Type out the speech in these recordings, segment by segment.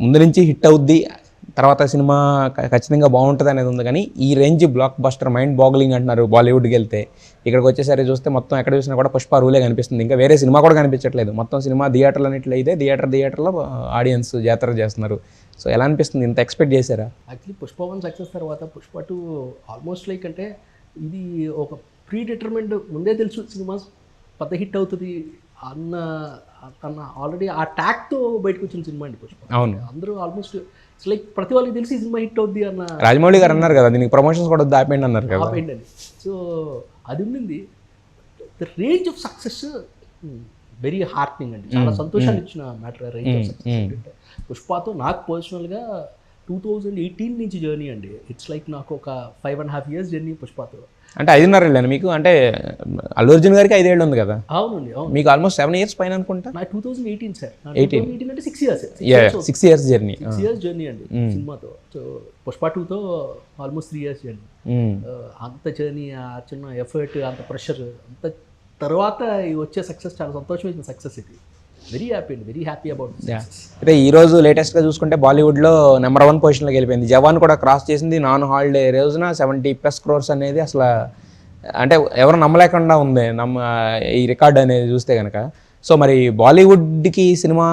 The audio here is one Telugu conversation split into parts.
ముందు నుంచి హిట్ అవుద్ది, తర్వాత సినిమా ఖచ్చితంగా బాగుంటుంది అనేది ఉంది. కానీ ఈ range block buster mind boggling అంటున్నారు బాలీవుడ్కి వెళ్తే. ఇక్కడికి వచ్చేసరి చూస్తే మొత్తం ఎక్కడ చూసినా కూడా పుష్ప రూలే కనిపిస్తుంది. ఇంకా వేరే సినిమా కూడా కనిపించట్లేదు. మొత్తం సినిమా థియేటర్లు అన్నింటిలో అయితే థియేటర్లో ఆడియన్స్ జాతర చేస్తున్నారు. సో ఎలా అనిపిస్తుంది? ఇంత ఎక్స్పెక్ట్ చేశారా? యాక్చువల్లీ పుష్ప 1 సక్సెస్ తర్వాత పుష్ప 2 ఆల్మోస్ట్ లైక్ అంటే ఇది ఒక ప్రీ డిటర్మెండ్, ముందే తెలుసు సినిమా పెద్ద హిట్ అవుతుంది అన్న ఆల్రెడీ ఆ ట్యాగ్తో బయటకు వచ్చిన సినిమా అండి పుష్ప. అవును, అందరూ ఆల్మోస్ట్ లైక్ ప్రతి వాళ్ళకి తెలిసి ఈ సినిమా హిట్ అవుద్ది అన్న. రాజమౌళి గారు అన్నారు కదా, దీనికి ప్రమోషన్స్ కూడా ఆపేయండి అన్నారు కదా. ఆపేయండి అని. సో అది ఉండింది. The range of success very heartening అండి, చాలా సంతోషాన్ని ఇచ్చిన మ్యాటర్ రేంజ్ ఆఫ్ సక్సెస్. పుష్పతో నాకు పర్సనల్గా 2018 నుంచి జర్నీ అండి. ఇట్స్ లైక్ నాకు ఒక 5.5 years జర్నీ పుష్పతో. అంటే 5.5 ఏళ్ళని మీకు? అంటే అల్లు అర్జున్ గారికి 5 ఏళ్ళు ఉంది కదా. అవునండి, అవును. మీకు ఆల్మోస్ట్ 7 years పైన అనుకుంటా. నా 2018 సార్. 18 అంటే 6 years. 6 years journey. 6 years journey అండి సినిమాతో. సో పుష్ప 2తో ఆల్మోస్ట్ 3 years జర్నీ. అంత జర్నీ, ఆ చిన్న ఎఫర్ట్, అంత ప్రెషర్, అంత తర్వాత వచ్చే సక్సెస్ చాలా సంతోషమైన సక్సెస్ ఇది. వెరీ హ్యాపీ అండి, వెరీ హ్యాపీ అబౌట్. అయితే ఈరోజు లేటెస్ట్గా చూసుకుంటే బాలీవుడ్లో నెంబర్ 1 పొజిషన్లోకి వెళ్ళిపోయింది. జవాన్ కూడా క్రాస్ చేసింది. నాన్ హాలిడే రోజున 70+ crores అనేది అసలు అంటే ఎవరు నమ్మలేకుండా ఉంది ఈ రికార్డ్ అనేది చూస్తే కనుక. సో మరి బాలీవుడ్కి సినిమా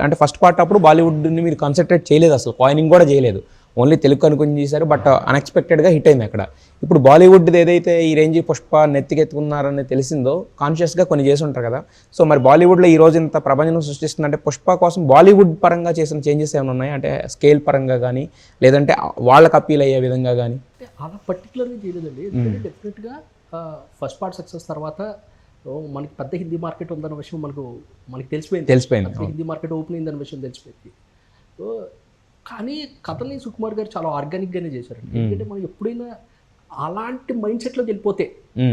అంటే ఫస్ట్ పార్ట్ అప్పుడు బాలీవుడ్ని మీరు కాన్సన్ట్రేట్ చేయలేదు, అసలు కాయినింగ్ కూడా చేయలేదు, ఓన్లీ తెలుగు అనుకుని చేశారు. బట్ అన్ఎక్స్పెక్టెడ్గా హిట్ అయింది అక్కడ. ఇప్పుడు బాలీవుడ్ది ఏదైతే ఈ రేంజ్ పుష్ప నెత్తికెత్తుకున్నారని తెలిసిందో కాన్షియస్గా కొన్ని చేసి ఉంటారు కదా. సో మరి బాలీవుడ్లో ఈ రోజు ఇంత ప్రపంచం సృష్టిస్తుందంటే పుష్ప కోసం బాలీవుడ్ పరంగా చేసిన చేంజెస్ ఏమైనా ఉన్నాయి అంటే స్కేల్ పరంగా కానీ, లేదంటే వాళ్ళకి అప్పీల్ అయ్యే విధంగా కానీ? అలా పర్టికులర్గా చేయలేదండి. ఎందుకంటే డెఫినెట్గా ఫస్ట్ పార్ట్ సక్సెస్ తర్వాత మనకి పెద్ద హిందీ మార్కెట్ ఉందన్న విషయం మనకి తెలిసిపోయింది. హిందీ మార్కెట్ ఓపెన్ అయిందన్న విషయం తెలిసిపోయింది. సో కానీ కథని సుకుమార్ గారు చాలా ఆర్గానిక్గానే చేశారండి. ఎందుకంటే మనం ఎప్పుడైనా అలాంటి మైండ్ సెట్లోకి వెళ్ళిపోతే,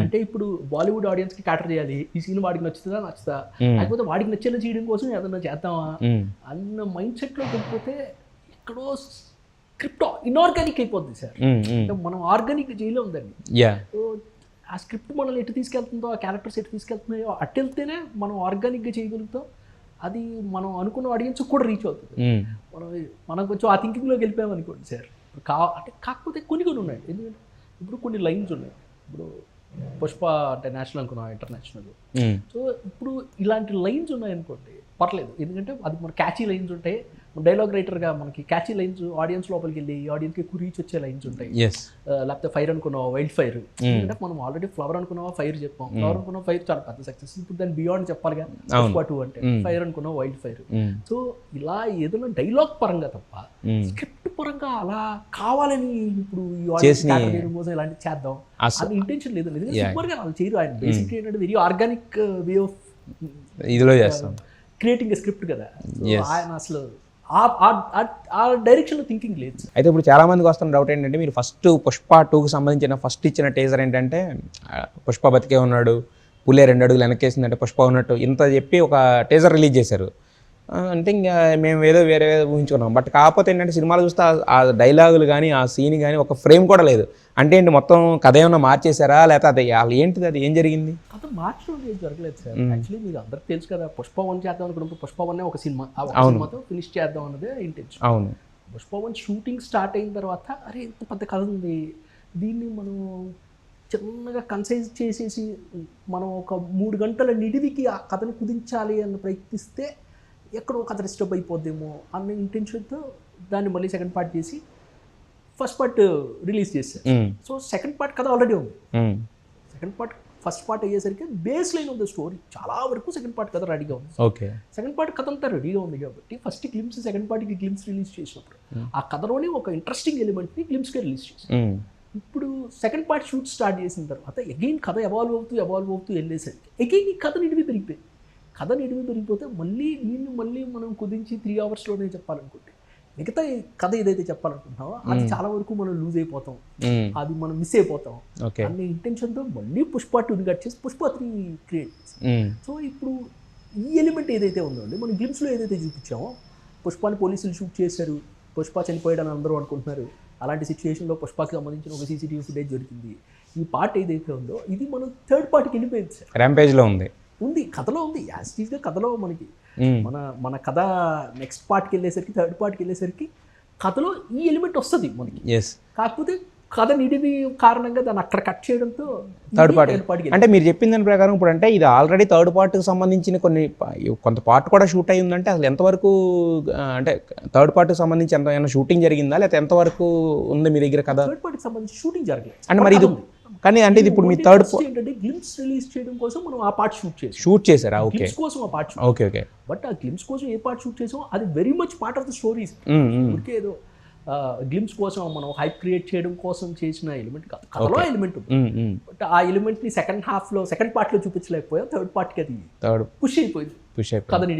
అంటే ఇప్పుడు బాలీవుడ్ ఆడియన్స్కి క్యాటర్ చేయాలి, ఈ సీన్ వాడికి నచ్చుతుందా లేకపోతే వాడికి నచ్చేలా చేయడం కోసం ఏదన్నా చేద్దామా అన్న మైండ్ సెట్లోకి వెళ్ళిపోతే ఎక్కడో స్క్రిప్ట్ ఇన్ఆర్గానిక్ అయిపోద్ది సార్. అంటే మనం ఆర్గానిక్ చేయలే ఉందండి. ఆ స్క్రిప్ట్ మనల్ని ఎటు తీసుకెళ్తుందో, ఆ క్యారెక్టర్స్ ఎటు తీసుకెళ్తున్నాయో అటు వెళ్తేనే మనం ఆర్గానిక్గా చేయగలుగుతాం. అది మనం అనుకున్న ఆడియన్స్ కూడా రీచ్ అవుతుంది. మనం కొంచెం ఆ థింకింగ్లోకి వెళ్ళిపోయాం అనుకోండి సార్. అంటే కాకపోతే కొన్ని ఉన్నాయండి. ఎందుకంటే ఇప్పుడు కొన్ని లైన్స్ ఉన్నాయి. ఇప్పుడు పుష్ప అంటే నేషనల్ అనుకున్నాం, ఇంటర్నేషనల్. సో ఇప్పుడు ఇలాంటి లైన్స్ ఉన్నాయనుకోండి పర్లేదు, ఎందుకంటే అది మన క్యాచీ లైన్స్ ఉంటాయి. డైలాగ్ రైటర్గా మనకి క్యాచీ లైన్స్ ఆడియన్స్ లోపలికి వెళ్ళి ఆడియన్స్కి ఎక్కువ రీచ్ వచ్చే లైన్స్ ఉంటాయి. లేకపోతే ఫైర్ అనుకున్నావా, వైల్డ్ ఫైర్. ఎందుకంటే మనం ఆల్రెడీ ఫ్లవర్ అనుకున్నావా, ఫైర్ చెప్పాం. ఫ్లవర్ అనుకున్నావా, ఫైర్ చాలా పెద్ద సక్సెస్. ఇప్పుడు దాన్ని బియాండ్ చెప్పాలిగా. పుష్ప 2 అంటే ఫైర్ అనుకున్నావా, వైల్డ్ ఫైర్. సో ఇలా ఏదైనా డైలాగ్ పరంగా తప్ప స్క్రిప్ట్ పరంగా అలా కావాలని ఇప్పుడు కోసం ఇలాంటి చేద్దాం అది ఇంటెన్షన్ లేదు. సూపర్ గా వాళ్ళు చేయరు. ఆయన బేసిక్ ఏంటంటే వెరీ ఆర్గానిక్ వే ఆఫ్ ఇదిలో చేస్తాం, క్రియేటింగ్ స్క్రిప్ట్ కదా. ఆయన అసలు ఆ డైరెక్షన్లో థింకింగ్ లేదు. అయితే ఇప్పుడు చాలా మందికి వస్తున్న డౌట్ ఏంటంటే, మీరు ఫస్ట్ పుష్ప 2కి సంబంధించిన ఫస్ట్ ఇచ్చిన టీజర్ ఏంటంటే పుష్ప బతికే ఉన్నాడు, పులే 2 అడుగులు వెనక్కేసిందంటే పుష్ప ఉన్నట్టు ఇంత చెప్పి ఒక టీజర్ రిలీజ్ చేశారు. అంటే ఇంకా మేము ఏదో వేరే ఊహించుకున్నాం. బట్ కాకపోతే ఏంటంటే సినిమాలు చూస్తే ఆ డైలాగులు కానీ ఆ సీన్ కానీ ఒక ఫ్రేమ్ కూడా లేదు. అంటే ఏంటి, మొత్తం కథ ఏమన్నా మార్చేశారా లేకపోతే అది ఏంటిది, అది ఏం జరిగింది? కథ మార్చడం ఏం జరగలేదు సార్. యాక్చువల్లీ మీకు అందరికి తెలుసు కదా, పుష్ప 1 చేద్దాం అనుకున్నప్పుడు పుష్ప 1 ఒక సినిమాతో ఫినిష్ చేద్దాం అన్నదే ఇంటెన్షన్. అవును. పుష్ప 1 షూటింగ్ స్టార్ట్ అయిన తర్వాత అరే ఇంత పెద్ద కథ ఉంది, దీన్ని మనం చిన్నగా కన్సైజ్ చేసేసి మనం ఒక 3 గంటల నిడివికి ఆ కథను కుదించాలి అని ప్రయత్నిస్తే ఎక్కడో కథ డిస్టర్బ్ అయిపోద్దేమో అన్న ఇంటెన్షన్తో దాన్ని మళ్ళీ సెకండ్ పార్ట్ చేసి ఫస్ట్ పార్ట్ రిలీజ్ చేశారు. సో సెకండ్ పార్ట్ కథ ఆల్రెడీ ఉంది. సెకండ్ పార్ట్ ఫస్ట్ పార్ట్ అయ్యేసరికి బేస్ లైన్ ఉంది స్టోరీ చాలా వరకు. సెకండ్ పార్ట్ కథ రెడీగా ఉంది. సెకండ్ పార్ట్ కథ అంతా రెడీగా ఉంది కాబట్టి ఫస్ట్ గ్లిమ్స్, సెకండ్ పార్ట్కి గ్లిమ్స్ రిలీజ్ చేసినప్పుడు ఆ కథలోని ఒక ఇంట్రెస్టింగ్ ఎలిమెంట్ని గ్లిమ్స్గా రిలీజ్ చేశారు. ఇప్పుడు సెకండ్ పార్ట్ షూట్ స్టార్ట్ చేసిన తర్వాత అగైన్ కథ ఎవాల్వ్ అవుతూ వెళ్ళేసరికి అగైన్ ఈ కథ నిడివి పెరిగిపోయింది. కథ నిడివి పెరిగిపోతే మళ్ళీ మనం కుదించి 3 hours చెప్పాలనుకుంటే మిగతా కథ ఏదైతే చెప్పాలనుకుంటున్నామో అది చాలా వరకు మనం లూజ్ అయిపోతాం, అది మనం మిస్ అయిపోతాం అనే ఇంటెన్షన్తో మళ్ళీ పుష్ప 2ని కట్ చేసి పుష్ప 3 క్రియేట్ చేసి. సో ఇప్పుడు ఈ ఎలిమెంట్ ఏదైతే ఉందో అండి, మనం గ్లిమ్స్లో ఏదైతే చూపించామో పుష్పాని పోలీసులు షూట్ చేశారు, పుష్ప చనిపోయాడని అందరూ అనుకుంటున్నారు. అలాంటి సిచ్యువేషన్లో పుష్పకి సంబంధించిన ఒక CCTV ఫుటేజ్ దొరికింది. ఈ పార్ట్ ఏదైతే ఉందో ఇది మనం థర్డ్ పార్ట్కి వెళ్ళిపోయింది సార్. ర్యాంపేజ్లో ఉంది, కథలో ఉంది, యాజ్ టీజ్గా కథలో మనకి మన మన కథ నెక్స్ట్ పార్ట్కి వెళ్ళేసరికి, థర్డ్ పార్ట్కి వెళ్ళేసరికి కథలో ఈ ఎలిమెంట్ వస్తుంది మనకి. ఎస్. కాకపోతే కథ నిడివి కారణంగా దాన్ని అక్కడ కట్ చేయడంతో థర్డ్ పార్ట్ పార్ట్కి అంటే మీరు చెప్పిన దాని ప్రకారం ఇప్పుడు అంటే ఇది ఆల్రెడీ థర్డ్ పార్ట్కి సంబంధించిన కొంత పార్ట్ కూడా షూట్ అయ్యి ఉందంటే అసలు ఎంతవరకు అంటే థర్డ్ పార్ట్కి సంబంధించి ఏమైనా షూటింగ్ జరిగిందా లేకపోతే ఎంతవరకు ఉంది మీ దగ్గర కథ? థర్డ్ పార్ట్కి సంబంధించి షూటింగ్ జరగలేదు అంటే మరి ఇది కానీ అంటే ఇది ఇప్పుడు మీ థర్డ్ ఏంటంటే గ్లిమ్స్ రిలీజ్ చేయడం కోసం మనం ఆ పార్ట్ షూట్ చేశారా? ఓకే, గ్లిమ్స్ కోసం ఆ పార్ట్ ఓకే, ఓకే. బట్ ఆ గ్లిమ్స్ కోసం ఏ పార్ట్ షూట్ చేసామో అది very much part of the stories. ఊరికే ఏదో గ్లిమ్స్ కోసం మనం హైప్ క్రియేట్ చేయడం కోసం చేసిన ఎలిమెంట్ కాదు, కథలో ఎలిమెంట్ ఉంది. బట్ ఆ ఎలిమెంట్ ని సెకండ్ పార్ట్ లో చూపించలేకపోయాం. థర్డ్ పార్ట్ కి అది పుష్ అయిపోయింది కథని.